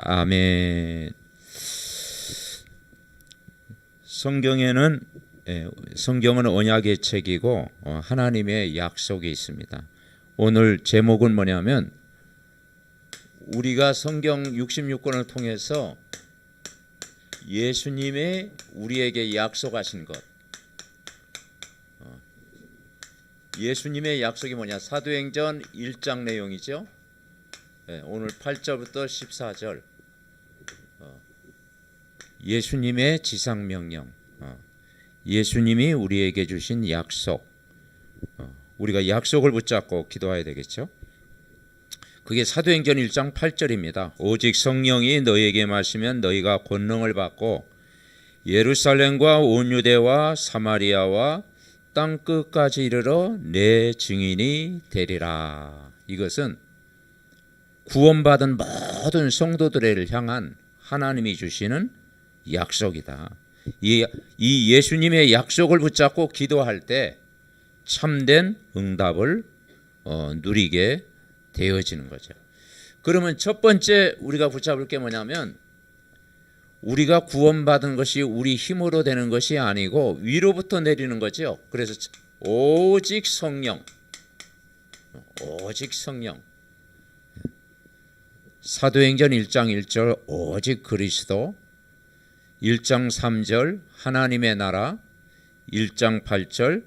아멘. 성경은 언약의 책이고 하나님의 약속이 있습니다. 오늘 제목은 뭐냐면 우리가 성경 66권을 통해서 예수님의 우리에게 약속하신 것, 예수님의 약속이 뭐냐? 사도행전 1장 내용이죠. 오늘 8절부터 14절 예수님의 지상명령, 예수님이 우리에게 주신 약속, 우리가 약속을 붙잡고 기도해야 되겠죠. 그게 사도행전 1장 8절입니다. 오직 성령이 너희에게 마시면 너희가 권능을 받고 예루살렘과 온 유대와 사마리아와 땅 끝까지 이르러 내 증인이 되리라. 이것은 구원받은 모든 성도들을 향한 하나님이 주시는 약속이다. 이 예수님의 약속을 붙잡고 기도할 때 참된 응답을 누리게 되어지는 거죠. 그러면 첫 번째 우리가 붙잡을 게 뭐냐면 우리가 구원받은 것이 우리 힘으로 되는 것이 아니고 위로부터 내리는 거죠. 그래서 오직 성령, 오직 성령. 사도행전 1장 1절 오직 그리스도, 1장 3절 하나님의 나라, 1장 8절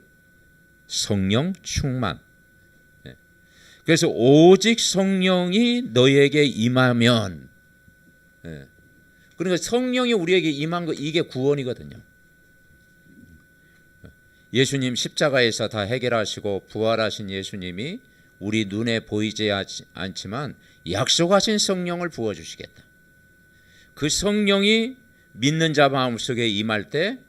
성령 충만. 그래서 오직 성령이 너희에게 임하면, 그러니까 성령이 우리에게 임한 거, 이게 구원이거든요. 예수님 십자가에서 다 해결하시고 부활하신 예수님이 우리 눈에 보이지 않지만 약속하신 성령을 부어주시겠다. 그 성령이 믿는 자 마음속에 임할 때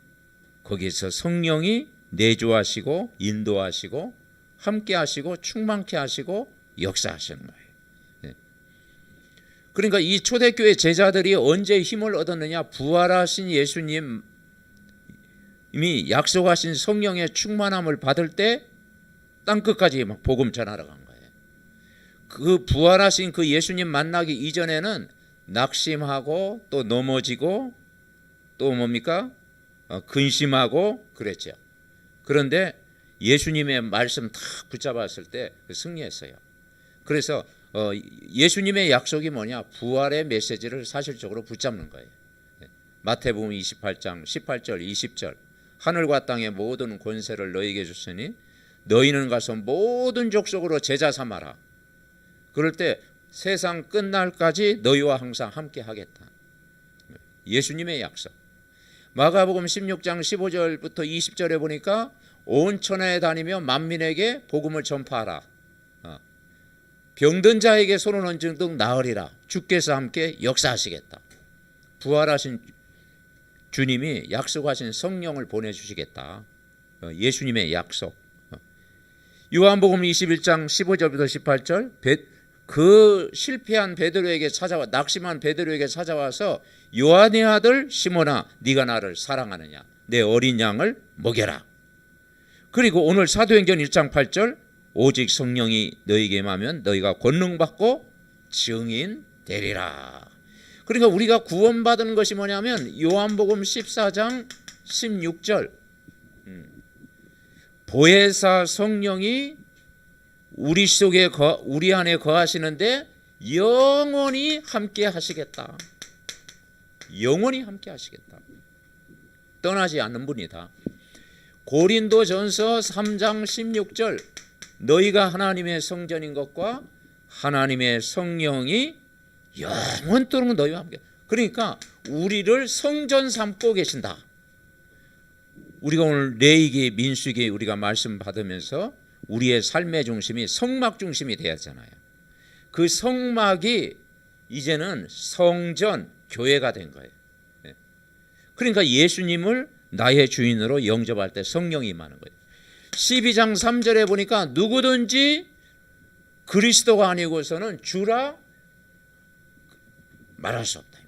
거기서 성령이 내주하시고 인도하시고 함께 하시고 충만케 하시고 역사하시는 거예요. 그러니까 이 초대교회 제자들이 언제 힘을 얻었느냐? 부활하신 예수님이 약속하신 성령의 충만함을 받을 때 땅끝까지 막 복음 전하러 간 거예요. 그 부활하신 그 예수님 만나기 이전에는 낙심하고 또 넘어지고 또 뭡니까? 근심하고 그랬죠. 그런데 예수님의 말씀 다 붙잡았을 때 승리했어요. 그래서 예수님의 약속이 뭐냐? 부활의 메시지를 사실적으로 붙잡는 거예요. 마태복음 28장 18절 20절 하늘과 땅의 모든 권세를 너희에게 줬으니 너희는 가서 모든 족속으로 제자 삼아라. 그럴 때 세상 끝날까지 너희와 항상 함께 하겠다. 예수님의 약속. 마가복음 16장 15절부터 20절에 보니까 온 천하에 다니며 만민에게 복음을 전파하라. 병든 자에게 손을 얹은 등 나으리라. 주께서 함께 역사하시겠다. 부활하신 주님이 약속하신 성령을 보내주시겠다. 예수님의 약속. 요한복음 21장 15절부터 18절 그 실패한 베드로에게 찾아와 낙심한 베드로에게 찾아와서 요한의 아들 시몬아 네가 나를 사랑하느냐? 내 어린 양을 먹여라. 그리고 오늘 사도행전 1장 8절 오직 성령이 너희에게 임하면 너희가 권능 받고 증인 되리라. 그러니까 우리가 구원받은 것이 뭐냐면 요한복음 14장 16절 보혜사 성령이 우리 속에 우리 안에 거하시는데 영원히 함께 하시겠다. 영원히 함께 하시겠다. 떠나지 않는 분이다. 고린도전서 3장 16절 너희가 하나님의 성전인 것과 하나님의 성령이 영원토록 너희와 함께. 그러니까 우리를 성전 삼고 계신다. 우리가 오늘 레위기 민수기 우리가 말씀 받으면서 우리의 삶의 중심이 성막 중심이 되었잖아요. 그 성막이 이제는 성전 교회가 된 거예요. 그러니까 예수님을 나의 주인으로 영접할 때 성령이 임하는 거예요. 12장 3절에 보니까 누구든지 그리스도가 아니고서는 주라 말할 수 없다.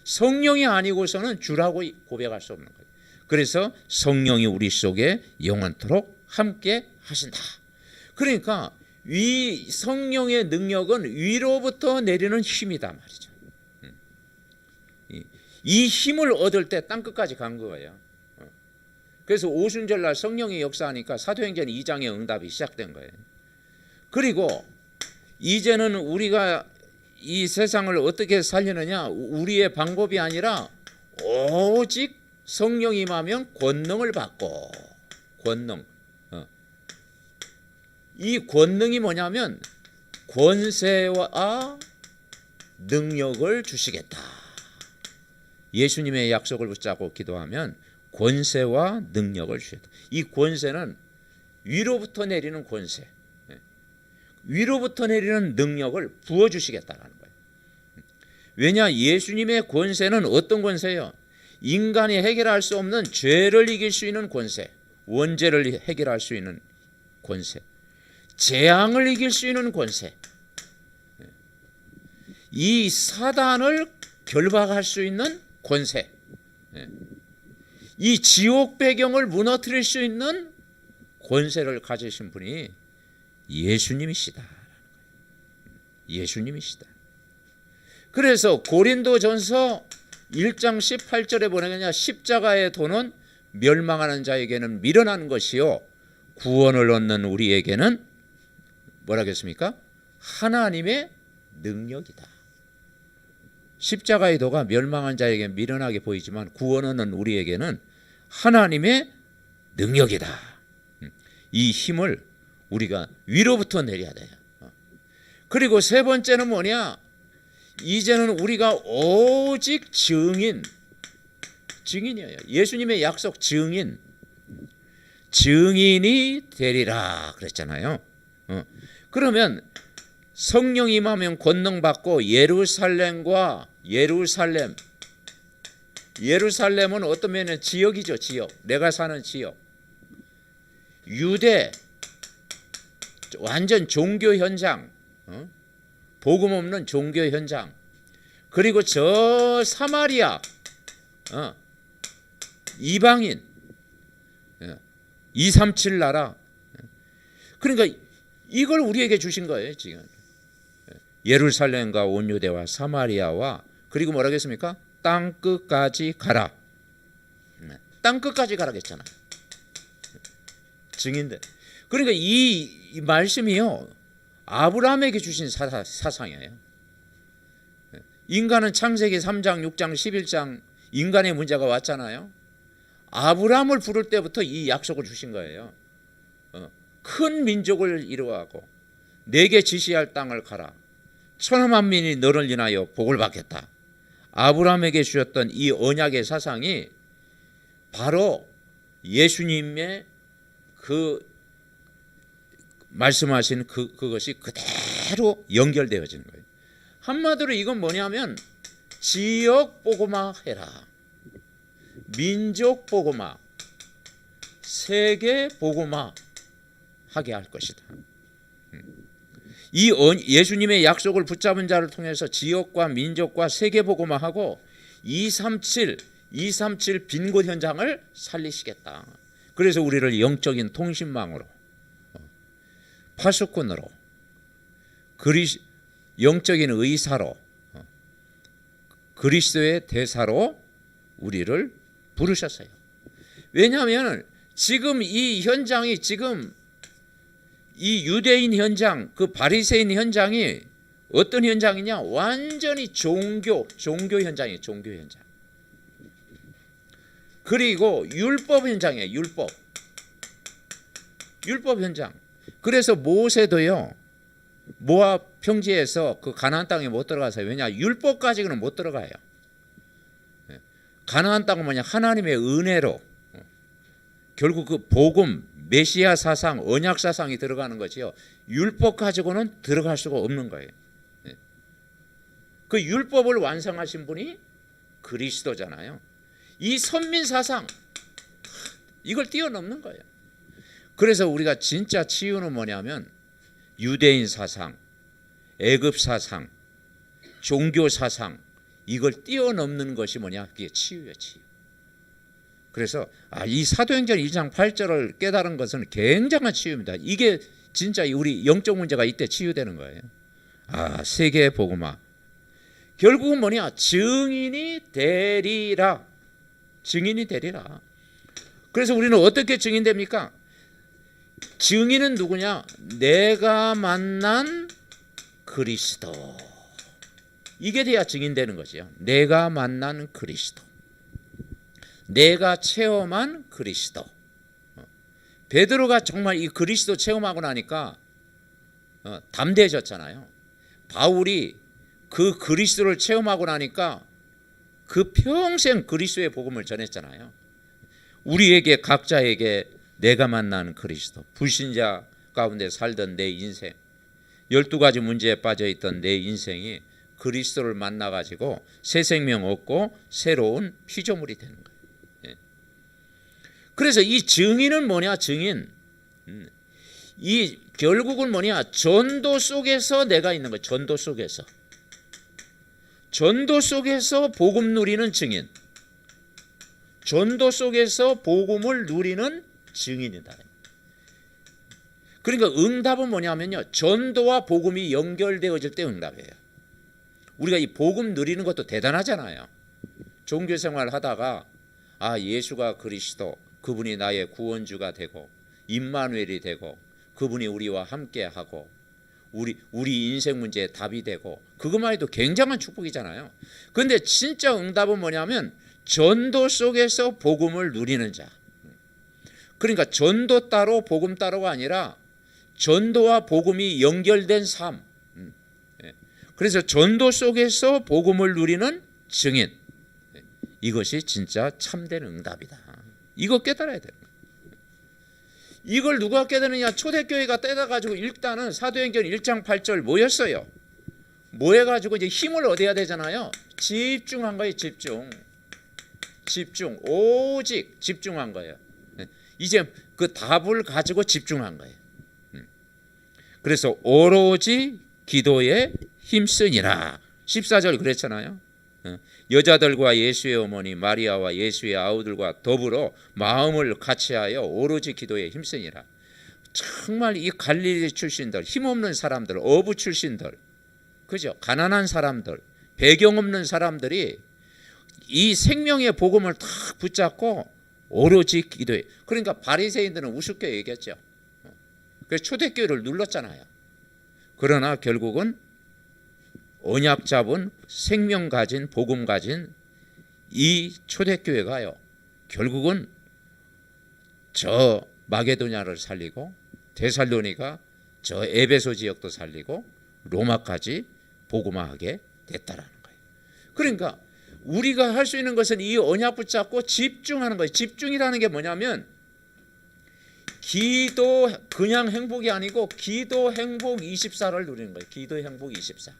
성령이 아니고서는 주라고 고백할 수 없는 거예요. 그래서 성령이 우리 속에 영원토록 함께 하신다. 그러니까 이 성령의 능력은 위로부터 내리는 힘이다 말이죠. 이 힘을 얻을 때 땅끝까지 간 거예요. 그래서 오순절날 성령이 역사하니까 사도행전 2장의 응답이 시작된 거예요. 그리고 이제는 우리가 이 세상을 어떻게 살리느냐, 우리의 방법이 아니라 오직 성령 임하면 권능을 받고, 권능. 이 권능이 뭐냐면 권세와 능력을 주시겠다. 예수님의 약속을 붙잡고 기도하면 권세와 능력을 주시겠다. 이 권세는 위로부터 내리는 권세, 위로부터 내리는 능력을 부어주시겠다는 거예요. 왜냐, 예수님의 권세는 어떤 권세예요? 인간이 해결할 수 없는 죄를 이길 수 있는 권세, 원죄를 해결할 수 있는 권세, 재앙을 이길 수 있는 권세, 이 사단을 결박할 수 있는 권세, 이 지옥 배경을 무너뜨릴 수 있는 권세를 가지신 분이 예수님이시다. 예수님이시다. 그래서 고린도전서 1장 18절에 보내냐, 십자가의 도는 멸망하는 자에게는 미련한 것이요 구원을 얻는 우리에게는 뭐라겠습니까? 하나님의 능력이다. 십자가의 도가 멸망한 자에게 미련하게 보이지만 구원 얻는 우리에게는 하나님의 능력이다. 이 힘을 우리가 위로부터 내려야 돼요. 그리고 세 번째는 뭐냐? 이제는 우리가 오직 증인이에요. 예수님의 약속 증인이 되리라 그랬잖아요. 그러면 성령 임하면 권능 받고 예루살렘은 어떤 면에 지역이죠. 지역. 내가 사는 지역. 유대 완전 종교 현장, 복음 없는 종교 현장. 그리고 저 사마리아, 이방인, 237 나라. 그러니까 이걸 우리에게 주신 거예요. 지금 예루살렘과 온 유대와 사마리아와, 그리고 뭐라 했습니까? 땅끝까지 가라. 땅끝까지 가라겠잖아. 증인들. 그러니까 이 말씀이요, 아브라함에게 주신 사상이에요. 인간은 창세기 3장, 6장, 11장 인간의 문제가 왔잖아요. 아브라함을 부를 때부터 이 약속을 주신 거예요. 큰 민족을 이루어가고 내게 지시할 땅을 가라. 천하만민이 너를 인하여 복을 받겠다. 아브라함에게 주셨던 이 언약의 사상이 바로 예수님의 그 말씀하신 그것이 그대로 연결되어지는 거예요. 한마디로 이건 뭐냐면 지역 복음화 해라, 민족 복음화, 세계 복음화 하게 할 것이다. 이 예수님의 약속을 붙잡은 자를 통해서 지역과 민족과 세계 복음화하고 237 빈곳 현장을 살리시겠다. 그래서 우리를 영적인 통신망으로, 파수꾼으로, 영적인 의사로, 그리스도의 대사로 우리를 부르셨어요. 왜냐하면 지금 이 현장이, 지금 이 유대인 현장, 그 바리새인 현장이 어떤 현장이냐? 완전히 종교 현장이에요. 종교 현장. 그리고 율법 현장이에요. 율법 현장. 그래서 모세도요, 모압 평지에서 그 가나안 땅에 못 들어가서요. 왜냐? 율법 가지고는 못 들어가요. 가나안 땅은 뭐냐? 하나님의 은혜로, 결국 그 복음, 메시아 사상, 언약 사상이 들어가는 거지요. 율법 가지고는 들어갈 수가 없는 거예요. 그 율법을 완성하신 분이 그리스도잖아요. 이 선민 사상, 이걸 뛰어넘는 거예요. 그래서 우리가 진짜 치유는 뭐냐면 유대인 사상, 애굽 사상, 종교 사상, 이걸 뛰어넘는 것이 뭐냐? 그게 치유예요. 치유. 그래서 이 사도행전 2장 8절을 깨달은 것은 굉장한 치유입니다. 이게 진짜 우리 영적 문제가 이때 치유되는 거예요. 세계 복음화. 결국은 뭐냐? 증인이 되리라. 증인이 되리라. 그래서 우리는 어떻게 증인됩니까? 증인은 누구냐? 내가 만난 그리스도. 이게 돼야 증인되는 거죠. 내가 만난 그리스도. 내가 체험한 그리스도. 베드로가 정말 이 그리스도 체험하고 나니까 담대해졌잖아요. 바울이 그 그리스도를 체험하고 나니까 그 평생 그리스도의 복음을 전했잖아요. 우리에게 각자에게 내가 만난 그리스도, 불신자 가운데 살던 내 인생, 12가지 문제에 빠져있던 내 인생이 그리스도를 만나가지고 새 생명 얻고 새로운 피조물이 되는 거예요. 그래서 이 증인은 뭐냐? 증인. 이 결국은 뭐냐? 전도 속에서 내가 있는 거예요. 전도 속에서. 전도 속에서 복음 누리는 증인. 전도 속에서 복음을 누리는 증인이다. 그러니까 응답은 뭐냐면요, 전도와 복음이 연결되어질 때 응답이에요. 우리가 이 복음 누리는 것도 대단하잖아요. 종교 생활 하다가 예수가 그리스도, 그분이 나의 구원주가 되고 임마누엘이 되고 그분이 우리와 함께하고 우리 인생 문제에 답이 되고, 그것만 해도 굉장한 축복이잖아요. 그런데 진짜 응답은 뭐냐면 전도 속에서 복음을 누리는 자. 그러니까 전도 따로 복음 따로가 아니라 전도와 복음이 연결된 삶. 그래서 전도 속에서 복음을 누리는 증인. 이것이 진짜 참된 응답이다. 이거 깨달아야 돼요. 이걸 누가 깨달느냐? 초대교회가 떼다가지고 일단은 사도행전 1장 8절 모였어요. 모여가지고 이제 힘을 얻어야 되잖아요. 집중한 거예요. 집중. 오직 집중한 거예요. 이제 그 답을 가지고 집중한 거예요. 그래서 오로지 기도에 힘쓰니라. 14절 그랬잖아요. 여자들과 예수의 어머니 마리아와 예수의 아우들과 더불어 마음을 같이하여 오로지 기도에 힘쓰니라. 정말 이 갈릴리 출신들, 힘없는 사람들, 어부 출신들, 그죠? 가난한 사람들, 배경 없는 사람들이 이 생명의 복음을 다 붙잡고 오로지 기도해. 그러니까 바리새인들은 우습게 얘기했죠. 그래서 초대교회를 눌렀잖아요. 그러나 결국은 언약 잡은 생명 가진 복음 가진 이 초대교회가요, 결국은 저 마게도냐를 살리고 데살로니가 저 에베소 지역도 살리고 로마까지 복음화하게 됐다라는 거예요. 그러니까 우리가 할 수 있는 것은 이 언약 붙잡고 집중하는 거예요. 집중이라는 게 뭐냐면 기도, 그냥 행복이 아니고 기도 행복 24를 누리는 거예요. 기도 행복 24.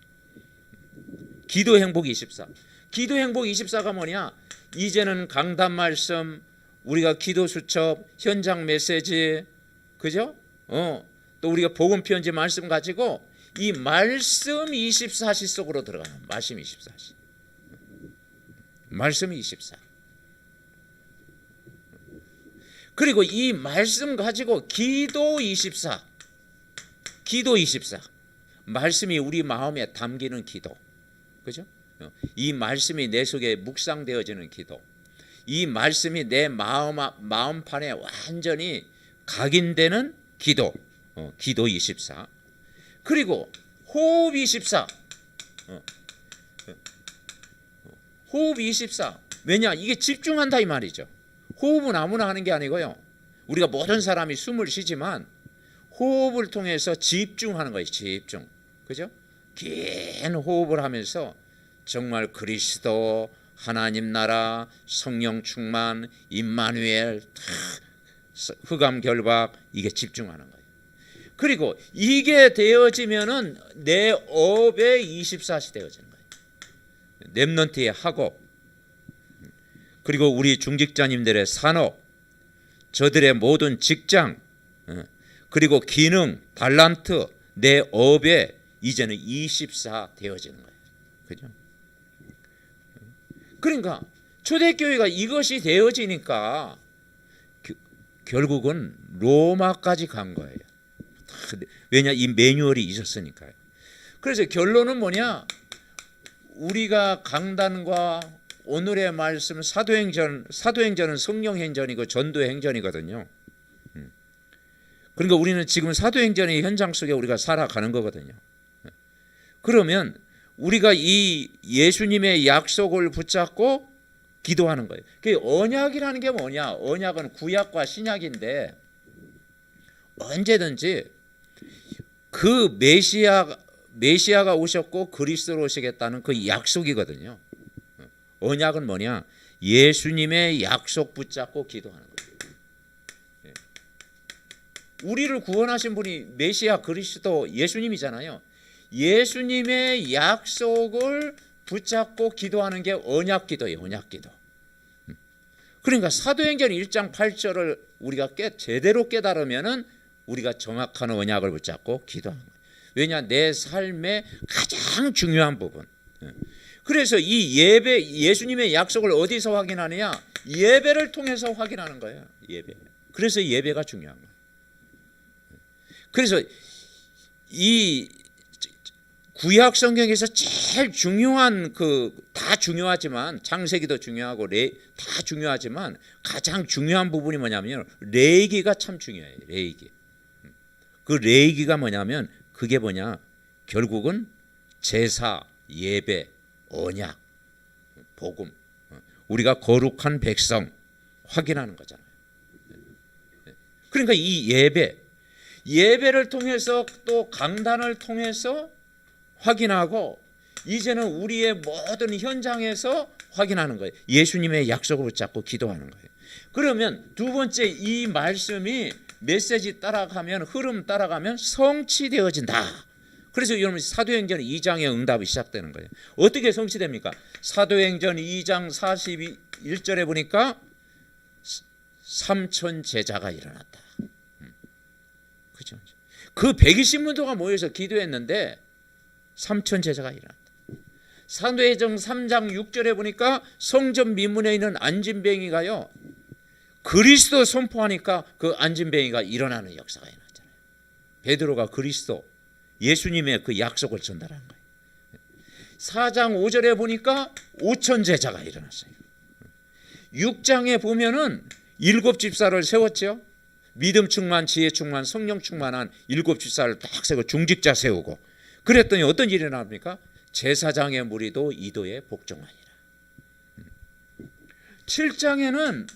기도 행복 24. 기도 행복 24가 뭐냐? 이제는 강단 말씀, 우리가 기도 수첩, 현장 메시지, 그죠? 또 우리가 복음 편지 말씀 가지고 이 말씀 24시 속으로 들어가는 말씀 24시. 말씀 24. 그리고 이 말씀 가지고 기도 24. 기도 24. 말씀이 우리 마음에 담기는 기도. 그죠? 이 말씀이 내 속에 묵상되어지는 기도. 이 말씀이 내 마음판에 완전히 각인되는 기도. 기도 24. 그리고 호흡 24. 호흡 24. 왜냐? 이게 집중한다 이 말이죠. 호흡은 아무나 하는 게 아니고요. 우리가 모든 사람이 숨을 쉬지만 호흡을 통해서 집중하는 거예요. 집중. 그죠? 긴 호흡을 하면서 정말 그리스도, 하나님 나라, 성령 충만, 임마누엘, 흑암 결박, 이게 집중하는 거예요. 그리고 이게 되어지면은 내 업에 24시 되어지는 거예요. 렘넌트의 학업, 그리고 우리 중직자님들의 산업, 저들의 모든 직장, 그리고 기능, 달란트, 내 업에 이제는 24 되어지는 거예요. 그죠? 그러니까 초대교회가 이것이 되어지니까 결국은 로마까지 간 거예요. 왜냐? 이 매뉴얼이 있었으니까요. 그래서 결론은 뭐냐? 우리가 강단과 오늘의 말씀 사도행전은 성령행전이고 전도행전이거든요. 그러니까 우리는 지금 사도행전의 현장 속에 우리가 살아가는 거거든요. 그러면 우리가 이 예수님의 약속을 붙잡고 기도하는 거예요. 그 언약이라는 게 뭐냐? 언약은 구약과 신약인데 언제든지 그 메시아가 오셨고 그리스도로 오시겠다는 그 약속이거든요. 언약은 뭐냐? 예수님의 약속 붙잡고 기도하는 거예요. 우리를 구원하신 분이 메시아 그리스도 예수님이잖아요. 예수님의 약속을 붙잡고 기도하는 게 언약기도예요. 언약기도. 그러니까 사도행전 1장 8절을 우리가 제대로 깨달으면은 우리가 정확한 언약을 붙잡고 기도하는 거예요. 왜냐? 내 삶의 가장 중요한 부분. 그래서 이 예배, 예수님의 약속을 어디서 확인하느냐? 예배를 통해서 확인하는 거예요. 예배. 그래서 예배가 중요한 거예요. 그래서 이 구약 성경에서 제일 중요한 다 중요하지만 창세기도 중요하고 다 중요하지만 가장 중요한 부분이 뭐냐면 레위기가 참 중요해요. 레위기. 그 레위기가 뭐냐면 그게 뭐냐? 결국은 제사, 예배, 언약, 복음, 우리가 거룩한 백성 확인하는 거잖아요. 그러니까 이 예배를 통해서 또 강단을 통해서 확인하고 이제는 우리의 모든 현장에서 확인하는 거예요. 예수님의 약속을 붙잡고 기도하는 거예요. 그러면 두 번째 이 말씀이 메시지 따라가면 흐름 따라가면 성취되어진다. 그래서 여러분 사도행전 2장의 응답이 시작되는 거예요. 어떻게 성취됩니까? 사도행전 2장 41절에 보니까 3천 제자가 일어났다. 그죠? 그 120문도가 모여서 기도했는데 3천 제자가 일어났다. 사도행전 3장 6절에 보니까 성전 미문에 있는 안진뱅이가요 그리스도 선포하니까 그 안진뱅이가 일어나는 역사가 일어났잖아요. 베드로가 그리스도 예수님의 그 약속을 전달한 거예요. 4장 5절에 보니까 5천 제자가 일어났어요. 6장에 보면은 7 집사를 세웠죠. 믿음 충만, 지혜 충만, 성령 충만한 7 집사를 딱 세우고 중직자 세우고 그랬더니 어떤 일이 일어납니까? 제사장의 무리도 이도에 복종하니라. 7장에는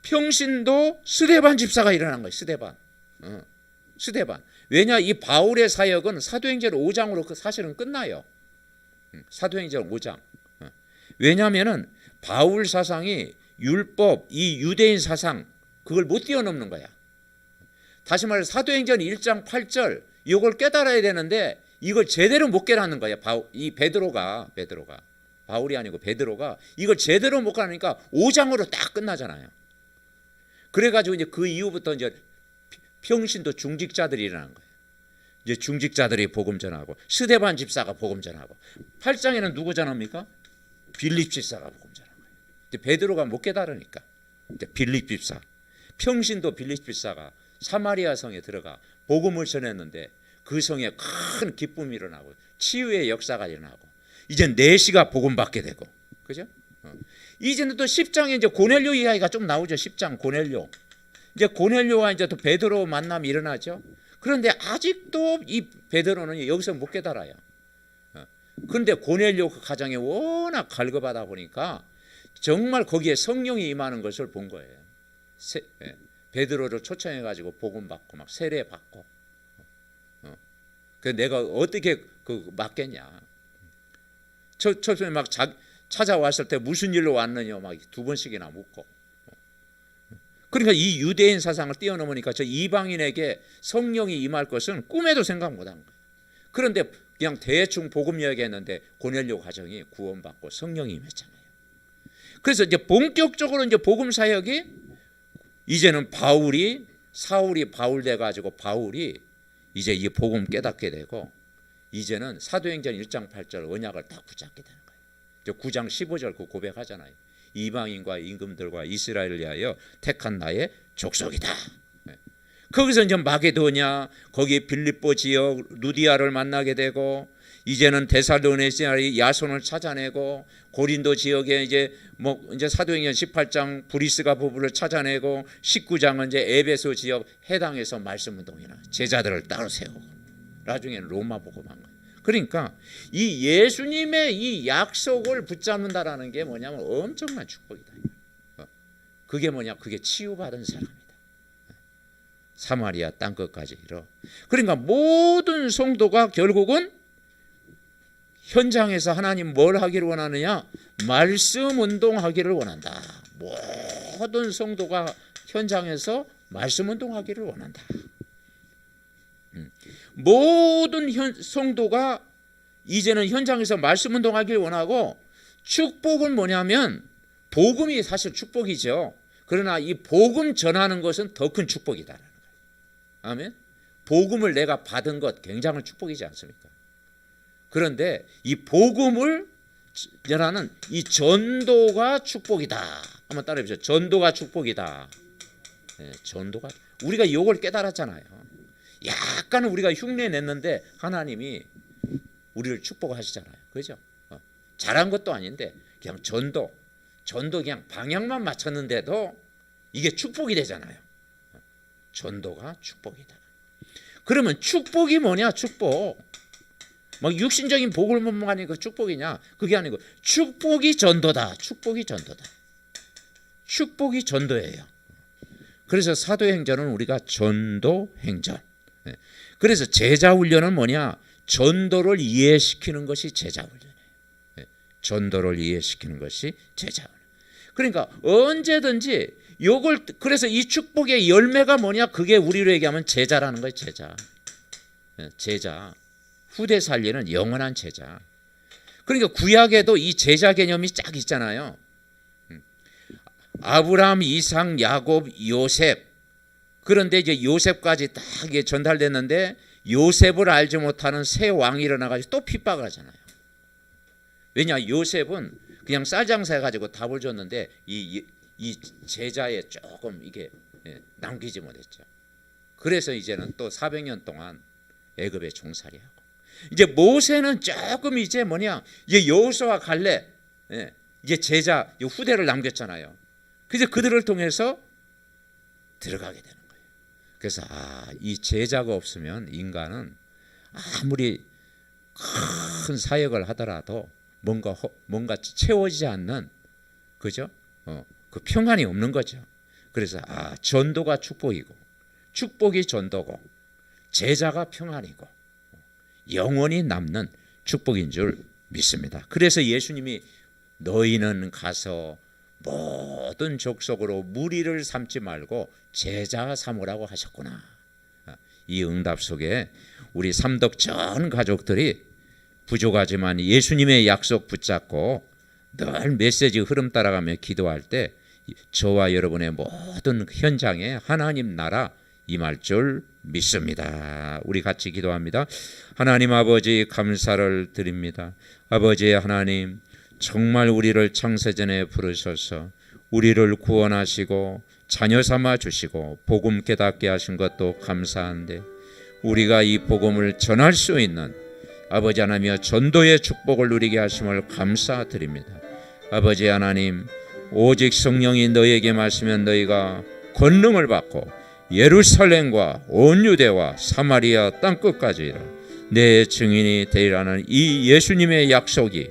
평신도 스데반 집사가 일어난 거예요. 스데반. 왜냐? 이 바울의 사역은 사도행전 5장으로 사실은 끝나요. 사도행전 5장. 왜냐하면은 바울 사상이 율법, 이 유대인 사상 그걸 못 뛰어넘는 거야. 다시 말해 사도행전 1장 8절 이걸 깨달아야 되는데 이걸 제대로 못 깨닫는 거야. 이 베드로가 바울이 아니고 베드로가 이걸 제대로 못 가니까 5장으로 딱 끝나잖아요. 그래가지고 이제 그 이후부터 이제 평신도 중직자들이 일어난 거예요. 이제 중직자들이 복음 전하고 스데반 집사가 복음 전하고 8장에는 누구 전합니까? 빌립 집사가 복음 전한 거예요. 이제 베드로가 못 깨달으니까 이제 빌립 집사, 평신도 빌립 집사가 사마리아 성에 들어가 복음을 전했는데 그 성에 큰 기쁨이 일어나고 치유의 역사가 일어나고 이제 내시가 복음 받게 되고 그죠? 이제는 또 10장에 이제 고넬료 이야기가 좀 나오죠. 10장 고넬료. 이제 고넬료와 이제 또 베드로 만남이 일어나죠. 그런데 아직도 이 베드로는 여기서 못 깨달아요. 그런데 고넬료 그 가정에 워낙 갈급하다 보니까 정말 거기에 성령이 임하는 것을 본 거예요. 베드로를 초청해 가지고 복음 받고 막 세례 받고. 그 내가 어떻게 맡겠냐. 처음에 막 찾아왔을 때 무슨 일로 왔느냐 막 2번씩이나 묻고. 그러니까 이 유대인 사상을 뛰어넘으니까 저 이방인에게 성령이 임할 것은 꿈에도 생각 못한 거예요. 그런데 그냥 대충 복음 이야기했는데 고넬료 가정이 구원받고 성령이 임했잖아요. 그래서 이제 본격적으로 이제 복음 사역이 이제는 사울이 바울 돼 가지고 바울이 이제 이 복음 깨닫게 되고 이제는 사도행전 1장 8절 언약을 딱 붙잡게 되는 거예요. 이제 9장 15절 그 고백하잖아요. 이방인과 임금들과 이스라엘을 위하여 택한 나의 족속이다. 거기서 이제 마게도냐 거기 빌립보 지역 루디아를 만나게 되고 이제는 데살로니가의 야손을 찾아내고 고린도 지역에 이제 사도행전 18장 브리스가 부부를 찾아내고 19장은 이제 에베소 지역 해당해서 말씀 운동이나 제자들을 따로 세우고 나중에는 로마 복음한 거예요. 그러니까 이 예수님의 이 약속을 붙잡는다라는 게 뭐냐면 엄청난 축복이다. 그게 뭐냐? 그게 치유받은 사람이다. 사마리아 땅끝까지 이르러. 그러니까 모든 성도가 결국은 현장에서 하나님 뭘 하기를 원하느냐? 말씀 운동하기를 원한다. 모든 성도가 현장에서 말씀 운동하기를 원한다. 모든 성도가 이제는 현장에서 말씀 운동하기를 원하고, 축복은 뭐냐면 복음이 사실 축복이죠. 그러나 이 복음 전하는 것은 더 큰 축복이다라는 거예요. 아멘. 복음을 내가 받은 것 굉장한 축복이지 않습니까? 그런데 이 복음을 전하는 이 전도가 축복이다. 한번 따라해 보세요. 전도가 축복이다. 네, 전도가. 우리가 이걸 깨달았잖아요. 약간 우리가 흉내 냈는데 하나님이 우리를 축복하시잖아요. 그죠? 잘한 것도 아닌데 그냥 전도 그냥 방향만 맞췄는데도 이게 축복이 되잖아요. 전도가 축복이다. 그러면 축복이 뭐냐? 축복. 막 육신적인 복을 먹는 그 축복이냐? 그게 아니고 축복이 전도다. 축복이 전도다. 축복이 전도예요. 그래서 사도행전은 우리가 전도행전. 그래서 제자훈련은 뭐냐? 전도를 이해시키는 것이 제자훈련이에요. 전도를 이해시키는 것이 제자훈련. 그러니까 언제든지 요걸, 그래서 이 축복의 열매가 뭐냐? 그게 우리로 얘기하면 제자라는 거예요. 제자. 제자. 후대 살리는 영원한 제자. 그러니까 구약에도 이 제자 개념이 쫙 있잖아요. 아브라함, 이삭, 야곱, 요셉. 그런데 이제 요셉까지 딱 이게 전달됐는데 요셉을 알지 못하는 새 왕이 일어나가지고 또 핍박을 하잖아요. 왜냐? 요셉은 그냥 쌀 장사해가지고 답을 줬는데 이 제자에 조금 이게 남기지 못했죠. 그래서 이제는 또 400년 동안 애굽에 종살이하고, 이제 모세는 조금 이제 뭐냐, 이제 여호수아와 갈렙, 이제 제자 후대를 남겼잖아요. 그래서 그들을 통해서 들어가게 되는 거예요. 그래서 이 제자가 없으면 인간은 아무리 큰 사역을 하더라도 뭔가 채워지지 않는, 그죠? 그 평안이 없는 거죠. 그래서 전도가 축복이고, 축복이 전도고, 제자가 평안이고, 영원히 남는 축복인 줄 믿습니다. 그래서 예수님이 너희는 가서 모든 족속으로 무리를 삼지 말고 제자 삼으라고 하셨구나. 이 응답 속에 우리 삼덕 전 가족들이 부족하지만 예수님의 약속 붙잡고 늘 메시지 흐름 따라가며 기도할 때 저와 여러분의 모든 현장에 하나님 나라 임할 줄 믿습니다. 우리 같이 기도합니다. 하나님 아버지, 감사를 드립니다. 아버지 하나님, 정말 우리를 창세전에 부르셔서 우리를 구원하시고 자녀 삼아 주시고 복음 깨닫게 하신 것도 감사한데, 우리가 이 복음을 전할 수 있는 아버지 하나님의 전도의 축복을 누리게 하심을 감사드립니다. 아버지 하나님, 오직 성령이 너희에게 마시면 너희가 권능을 받고 예루살렘과 온 유대와 사마리아 땅끝까지 내 증인이 되리라는 이 예수님의 약속이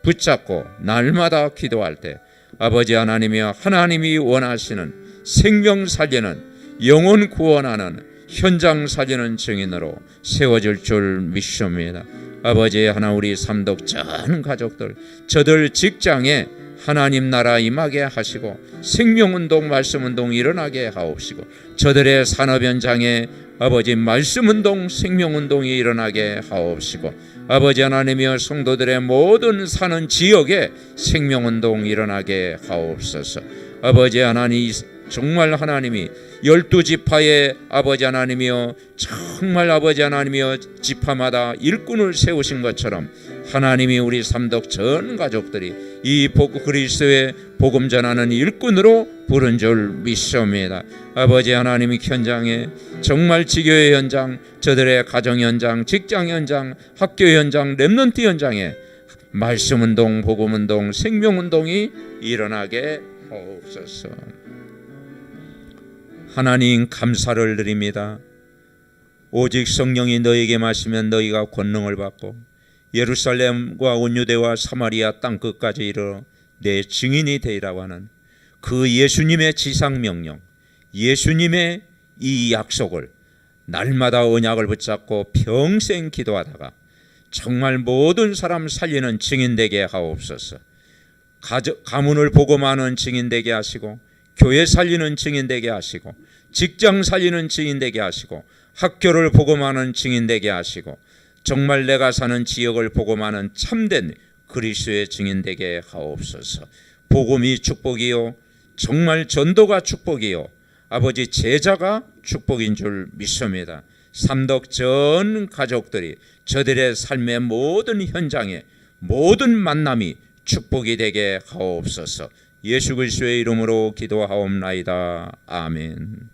붙잡고 날마다 기도할 때 아버지 하나님이여, 하나님이 원하시는 생명 살리는, 영혼 구원하는, 현장 살리는 증인으로 세워질 줄 믿습니다. 아버지 하나, 우리 삼덕 전 가족들, 저들 직장에 하나님 나라 임하게 하시고 생명운동, 말씀운동 일어나게 하옵시고, 저들의 산업 현장에 아버지 말씀운동, 생명운동이 일어나게 하옵시고, 아버지 하나님이여, 성도들의 모든 사는 지역에 생명운동 일어나게 하옵소서. 아버지 하나님, 정말 하나님이 12지파의 아버지 하나님이여, 정말 아버지 하나님이여, 지파마다 일꾼을 세우신 것처럼 하나님이 우리 삼덕 전 가족들이 이 그리스도의 복음 전하는 일꾼으로 부른 줄 믿습니다. 아버지 하나님이 현장에 정말 지교회 현장, 저들의 가정 현장, 직장 현장, 학교 현장, 렘넌트 현장에 말씀 운동, 복음 운동, 생명 운동이 일어나게 하옵소서. 하나님 감사를 드립니다. 오직 성령이 너에게 마시면 너희가 권능을 받고 예루살렘과 온 유대와 사마리아 땅 끝까지 이르러 내 증인이 되리라고 하는 그 예수님의 지상명령, 예수님의 이 약속을 날마다 언약을 붙잡고 평생 기도하다가 정말 모든 사람 살리는 증인 되게 하옵소서. 가문을 복음하는 증인 되게 하시고, 교회 살리는 증인 되게 하시고, 직장 살리는 증인 되게 하시고, 학교를 복음하는 증인 되게 하시고, 정말 내가 사는 지역을 복음하는 참된 그리스도의 증인 되게 하옵소서. 복음이 축복이요, 정말 전도가 축복이요, 아버지 제자가 축복인 줄 믿습니다. 삼덕 전 가족들이 저들의 삶의 모든 현장에 모든 만남이 축복이 되게 하옵소서. 예수 그리스도의 이름으로 기도하옵나이다. 아멘.